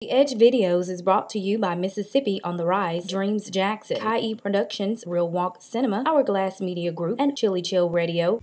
The Edge Videos is brought to you by Mississippi on the Rise, Dreams Jackson, Kai Productions, Real Walk Cinema, Hourglass Media Group, and Chili Chill Radio.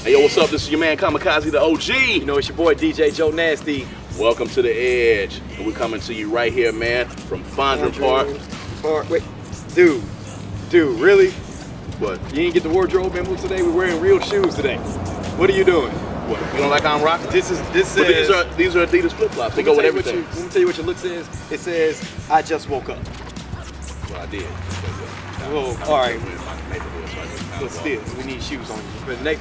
Hey, yo, what's up? This is your man Kamikaze, the OG. You know, it's your boy DJ Joe Nasty. Welcome to The Edge. And we're coming to you right here, man, from Fondren Park. Wait, dude, really? What? You didn't get the wardrobe memo today? We're wearing real shoes today. What are you doing? What? You don't like how I'm rocking? This says, these are Adidas flip-flops. They go with everything. Let me tell you what your look says. It says, I just woke up. Well, I did. Well, all right. But still, we need shoes on you. But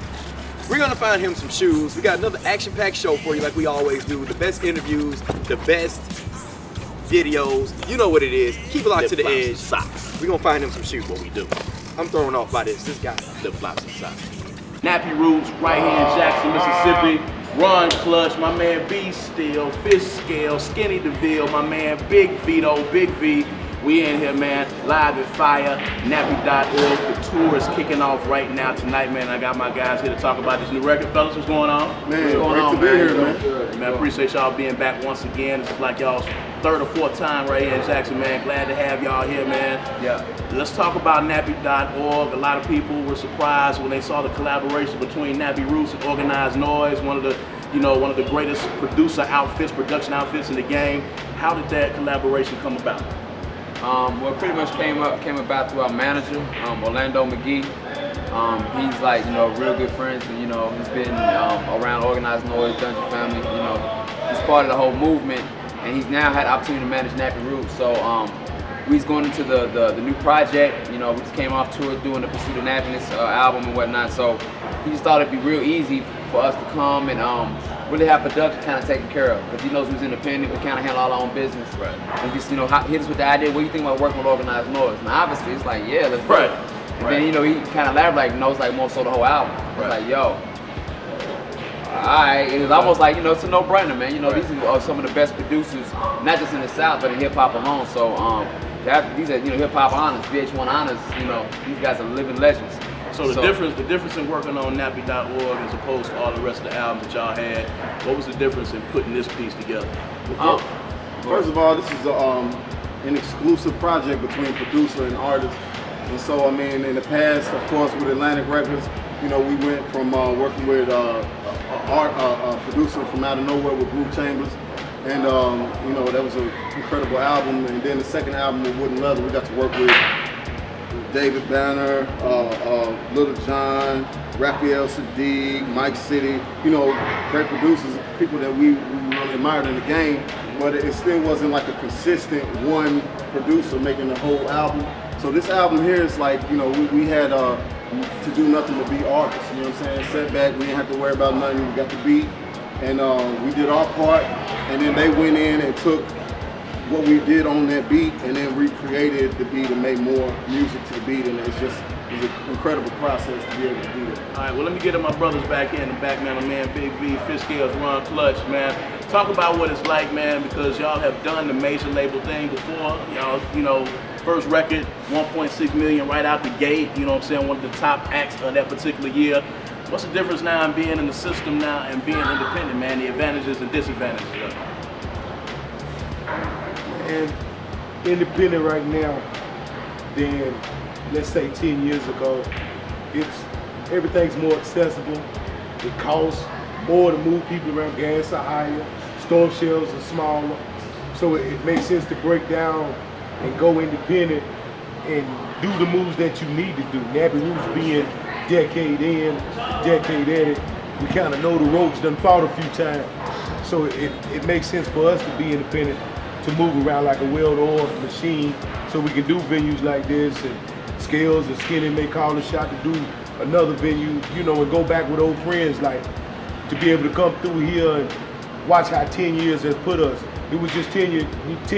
we're gonna find him some shoes. We got another action-packed show for you like we always do. The best interviews, the best videos. You know what it is. Keep it locked to the edge. Socks. We're gonna find him some shoes. What we do. I'm thrown off by this guy. Flip-flops and socks. Nappy Roots, right here in Jackson, Mississippi. Ron Clutch, my man B Steel, Fish Scale, Skinny DeVille, my man Big Vito, Big V. We in here, man, live at Fire, Nappy.org. The tour is kicking off right now tonight, man. I got my guys here to talk about this new record. Fellas, what's going on? Man, what's going on, great to be here, man. Man, I appreciate y'all being back once again. This is like y'all's third or fourth time right here in Jackson, man. Glad to have y'all here, man. Yeah. Let's talk about Nappy.org. A lot of people were surprised when they saw the collaboration between Nappy Roots and Organized Noise, one of the greatest production outfits in the game. How did that collaboration come about? Well, it pretty much came about through our manager, Orlando McGee. He's like, real good friends, and he's been around Organized Noise, Dungeon Family. He's part of the whole movement, and he's now had the opportunity to manage Nappy Roots. So we's going into the new project. We just came off tour doing the Pursuit of Nappiness album and whatnot. So he just thought it'd be real easy for us to come and really have production kind of taken care of, because he knows who's independent. We kind of handle all our own business. Right. And just hit us with the idea. What do you think about working with Organized Noise? And obviously it's like, yeah, let's go. And then he kind of elaborated, it's like more so the whole album. It's like, yo, alright. It was almost like, it's a no-brainer, man. These are some of the best producers, not just in the South, but in hip hop alone. So these are hip hop honors, VH1 honors. These guys are living legends. So the difference in working on Nappy.org as opposed to all the rest of the albums that y'all had, what was the difference in putting this piece together? First of all, this is an exclusive project between producer and artist. And so, in the past, of course, with Atlantic Records, we went from working with a producer from out of nowhere with Groove Chambers. And, that was an incredible album. And then the second album with Wooden Leather, we got to work with David Banner, Little John, Raphael Sadiq, Mike City, great producers, people that we really admired in the game, but it still wasn't like a consistent one producer making the whole album. So this album here is like, we had to do nothing but be artists, you know what I'm saying? Set back, we didn't have to worry about nothing, we got the beat, and we did our part, and then they went in and took what we did on that beat and then recreated the beat and made more music to the beat, and it's an incredible process to be able to do that. All right, well, let me get my brothers back in the back, man. My man Big V, Fish Scales, Ron Clutch, man. Talk about what it's like, man, because y'all have done the major label thing before. Y'all, first record, 1.6 million right out the gate, one of the top acts of that particular year. What's the difference now in being in the system now and being independent, man, the advantages and disadvantages of it? And independent right now than, let's say, 10 years ago. Everything's more accessible. It costs more to move people around. Gas are higher, storm shells are smaller. So it makes sense to break down and go independent and do the moves that you need to do. Nappy Roots being decade in, decade at it, we kind of know the ropes, done fought a few times. So it makes sense for us to be independent, to move around like a well-oiled machine, so we can do venues like this and Scales and Skinny may call a shot to do another venue, you know, and go back with old friends, like to be able to come through here and watch how 10 years has put us. It was just 10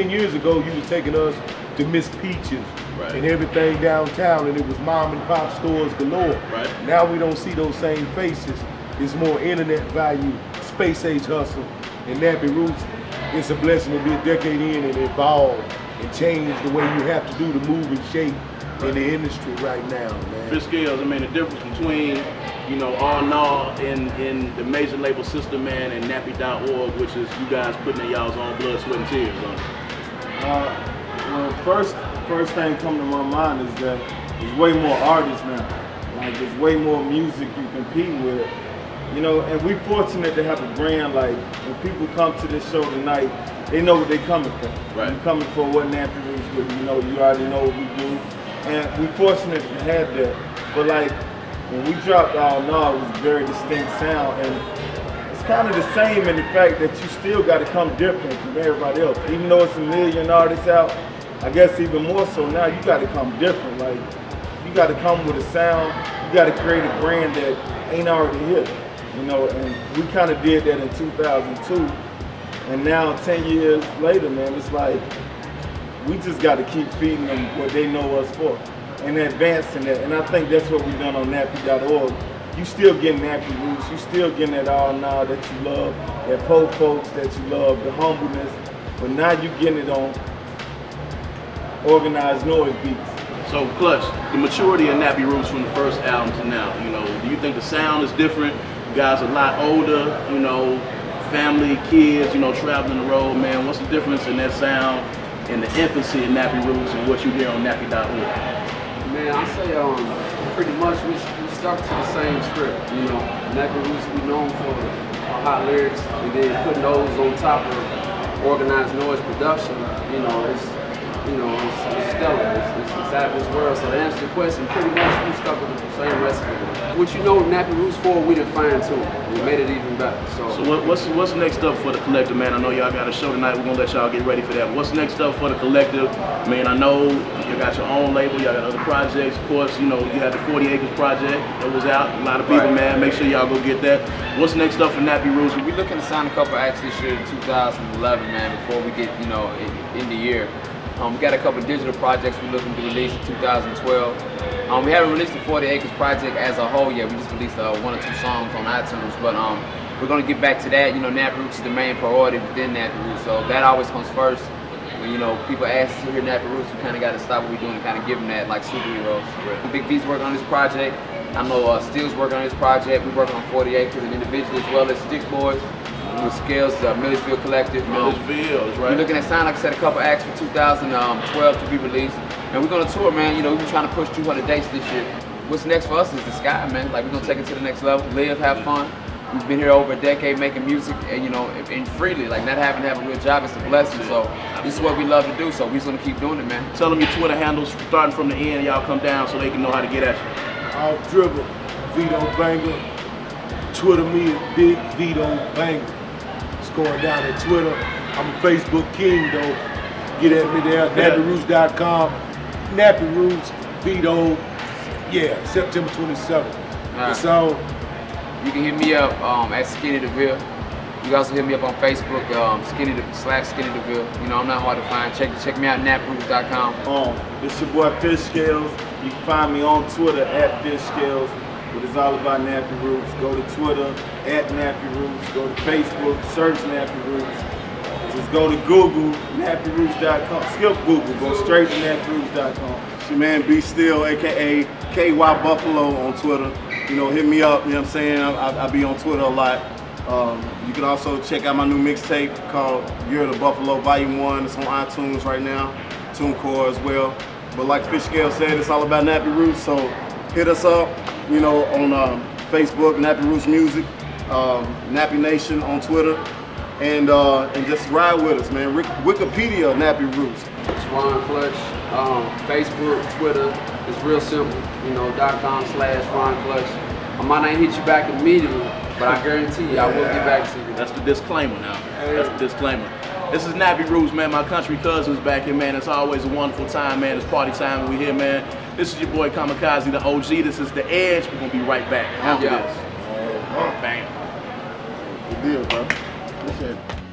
years ago, you was taking us to Miss Peaches and everything downtown, and it was mom and pop stores galore. Now we don't see those same faces. It's more internet value, space age hustle, and Nappy Roots. It's a blessing to be a decade in and evolve and change the way you have to do to move and shape in the industry right now, man. Fish Scales, I mean, the difference between, you know, R&R in the major label system, man, and Nappy.org, which is you guys putting in y'all's own blood, sweat, and tears on it. Well, first thing coming to my mind is that there's way more artists now. Like, there's way more music you compete with. You know, and we're fortunate to have a brand like, when people come to this show tonight, they know what they're coming for. You're coming for what Nappy Roots do. You know, you already know what we do. And we're fortunate to have that. But like, when we dropped R&R, it was a very distinct sound. And it's kind of the same in the fact that you still got to come different from everybody else. Even though it's a million artists out, I guess even more so now, you got to come different. Like, you got to come with a sound. You got to create a brand that ain't already here. You know, and we kind of did that in 2002. And now 10 years later, man, it's like, we just got to keep feeding them what they know us for and advancing that. And I think that's what we've done on Nappy.org. You still getting Nappy Roots, you still getting that R&R that you love, that po folks that you love, the humbleness, but now you getting it on organized noise beats. So Clutch, the maturity of Nappy Roots from the first album to now, you know, do you think the sound is different? You guys are a lot older, you know, family, kids, you know, traveling the road, man. What's the difference in that sound and the infancy of Nappy Roots and what you hear on Nappy.org? Man, I say pretty much we stuck to the same script. You know, Nappy Roots we known for our hot lyrics, and then putting those on top of organized noise production. You know, it's stellar. It's out of this world. So to answer the question, pretty much we stuck with the same recipe. What you know Nappy Roots for, we done fine too. We made it even better. So what's next up for the collective, man? I know y'all got a show tonight. We're gonna let y'all get ready for that. What's next up for the collective? Man, I know you got your own label, y'all got other projects. Of course, you know, you had the 40 Acres project that was out. A lot of people, man, make sure y'all go get that. What's next up for Nappy Roots? We're looking to sign a couple acts this year, 2011, man, before we get, you know, in the year. We got a couple digital projects we're looking to release in 2012. We haven't released the 40 Acres project as a whole yet. We just released 1 or 2 songs on iTunes, but we're gonna get back to that. You know, Nappy Roots is the main priority within Nappy Roots, so that always comes first. When, you know, people ask to hear Nappy Roots, we kind of got to stop what we're doing and kind of give them that like superheroes. Big V's working on this project. I know Steel's working on this project. We're working on 40 Acres and individually as well as Stick Boys. With Scales, Millersville Collective. Millersville, right. We're looking at signing, like I said, a couple acts for 2012 to be released. And we're gonna tour, man. You know, we're trying to push 200 dates this year. What's next for us is the sky, man. Like, we're gonna take it to the next level, live, have fun. We've been here over a decade making music, and you know, and freely, like not having to have a real job is a blessing. So this is what we love to do. So we're just gonna keep doing it, man. Tell them your Twitter handles, starting from the end. Y'all come down so they can know how to get at you. Off Dribble, Vito Banger. Twitter me at Big Vito Banger. Going down at Twitter. I'm a Facebook king though. Get at me there, nappyroots.com. Nappy Roots, Vito, yeah, September 27th. Right. So you can hit me up at Skinny DeVille. You can also hit me up on Facebook, Skinny DeVille. You know, I'm not hard to find. Check me out at nappyroots.com. This your boy Fish Scales. You can find me on Twitter at Fish Scales. But it's all about Nappy Roots. Go to Twitter at Nappy Roots. Go to Facebook, search Nappy Roots. Just go to Google, nappyroots.com. Skip Google, go straight to nappyroots.com. It's your man B Still, aka KY Buffalo on Twitter. You know, hit me up, you know what I'm saying? I be on Twitter a lot. You can also check out my new mixtape called You're the Buffalo Volume 1. It's on iTunes right now, TuneCore as well. But like Fish Scale said, it's all about Nappy Roots, so hit us up. You know, on Facebook, Nappy Roots Music, Nappy Nation on Twitter, and just ride with us, man. Wikipedia Nappy Roots. It's Ron Clutch. Facebook, Twitter, it's real simple. You know, .com/Ron Clutch. I might not hit you back immediately, but I guarantee you I will get back to you. That's the disclaimer now. That's the disclaimer. This is Nappy Roots, man. My country cousins back here, man. It's always a wonderful time, man. It's party time when we here, man. This is your boy Kamikaze, the OG. This is The Edge. We're going to be right back after this. Bam. Good deal, bro. Appreciate it.